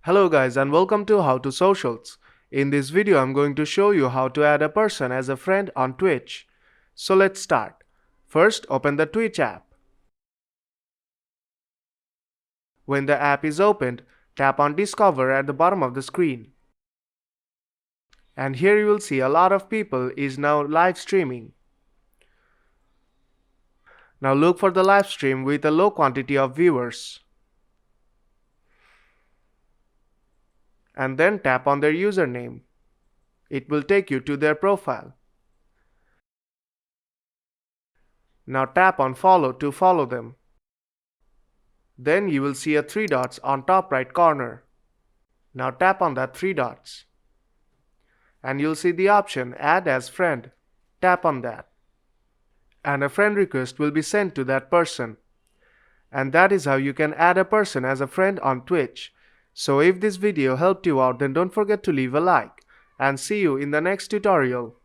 Hello guys and welcome to How to Socials. In this video I'm going to show you how to add a person as a friend on Twitch. So let's start. First open the Twitch app. When the app is opened, tap on Discover at the bottom of the screen. And here you will see a lot of people is now live streaming. Now look for the live stream with a low quantity of viewers. And then tap on their username. It will take you to their profile. Now tap on follow to follow them. Then you will see a 3 dots on top right corner. Now tap on that 3 dots. And you'll see the option add as friend. Tap on that. And a friend request will be sent to that person. And that is how you can add a person as a friend on Twitch. So if this video helped you out, then don't forget to leave a like. And see you in the next tutorial.